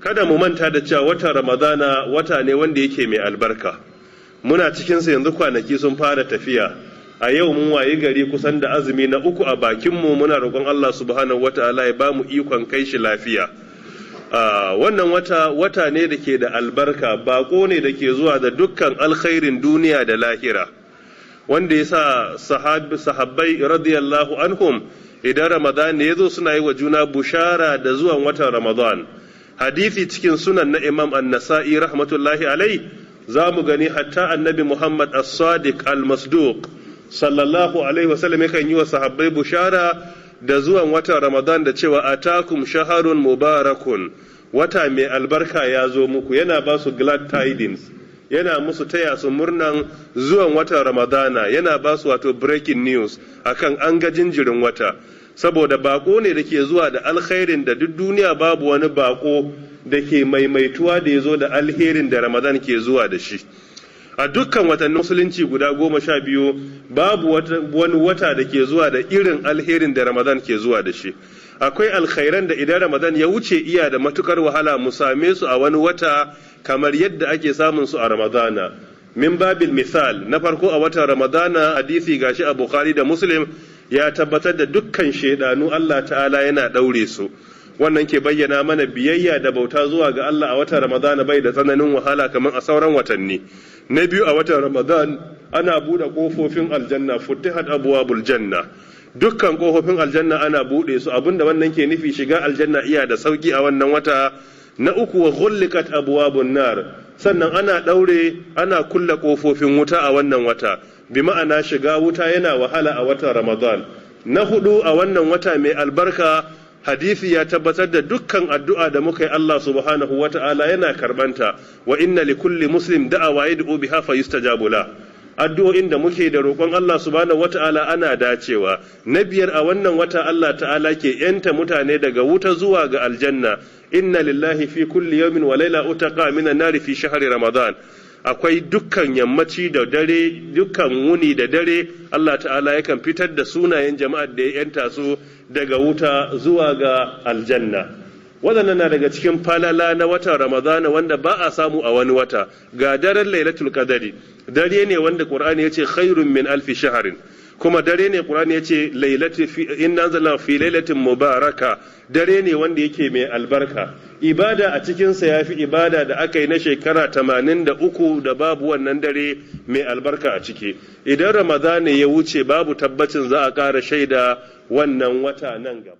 kada mu manta da cewa watan Ramadana wata ne wanda yake mai albarka. Muna cikinsa yanzu, kwanaki sun fara tafiya. A yau mun wayi gari kusan da azumi na 3 a bakinmu, muna roƙon Allah subhanahu wata'ala ya ba mu ikon kai shi lafiya. Wannan wata ne da ke da albarka, bako ne da ke zuwa da dukkan alkhairin duniya da lahira, wanda ya sa sahabbai radiyallahu anhum idan Ramadan ne ya zo suna yi wa juna bushara da zuwan watan Ramadan. Hadisi cikin sunan na Imam An-Nasa'i rahmatullahi alai, za mu gani hatta annabi Muhammad as-Sadiq al-Masduq sallallahu alaihi wasallam yakan yi wa sahabbai bushara da zuwan watan Ramadan da cewa atakum shaharun mubarakun, wata mai albarka ya zo muku. Yana ba su glad tidings, yana musu taya su murnan zuwan watan Ramadana, yana ba su wato breaking news akan an ga jinjirin wata, saboda bako ne da ke zuwa da alkhairin da duk duniya babu wani bako da ke maimaituwa da ya zo da alherin da Ramadan ke zuwa da shi. A dukkan watannin musulunci guda 12 babu wani wata da ke zuwa da irin alherin da Ramadan ke zuwa da shi. Akwai alkhairan da idan Ramadan ya wuce iya da matukar wahala mu same su a wani wata kamar yadda ake samun su a Ramadana. Min babil misal, na farko a watan Ramadana hadisi gashi a Bukhari da Muslim ya tabbatar da dukkan shedanu Allah ta'ala yana daure su. Wannan ke bayyana mana biyayya da bauta zuwa ga Allah a watan Ramadana bai da tsananin wahala kamar a sauran watanni. Na biyu, a watan Ramadan ana buɗe ƙofofin aljanna, futtihat abwabul janna. Dukkan ƙofofin aljanna ana buɗe su, abinda wannan ke nufi shiga aljanna iya da sauki a wannan wata. Na uku, wa ghullikat abwabun nar, sannan ana kulle ƙofofin wuta a wannan wata, bi ma'ana shiga wuta yana wahala a watan Ramadan. Na hudu, a wannan wata mai albarka, hadisi ya tabbatar da dukkan addu'a da muka yi Allah subhanahu wa ta'ala yana karbanta, wa inna li kulli muslim da'awa yad'u biha fa yustajabu la. Addu'o'in da muke da roƙon Allah subhanahu wa ta'ala ana dacewa. Na biyar, a wannan wata Allah ta'ala ke yanta mutane daga wuta zuwa ga aljanna. Inna lillahi fi kulli yawmin wa layla utaqa minan nari fi shahri Ramadan. Akwai dukkan yammaci da dare, dukkan wuni da dare, Allah ta'ala yakan fitar da sunayen jama'ar da ya yanta su daga wuta zuwa ga aljanna. Waɗannan na daga cikin falala na watan Ramadana wanda ba a samu a wani wata. Ga daren Lailatul Qadari, dare ne wanda Qur'ani yace khairun min alfi shahrin, kuma dare ne Qur'ani yace inna anzalna fi lailatin mubaraka, dare ne wanda yake mai albarka. Ibada a cikinsa ya fi ibada da aka yi na shekara 83 da babu wannan dare mai albarka a ciki. Idan Ramadana ya wuce babu tabbacin za a ƙara shaida wannan wata nan gaba.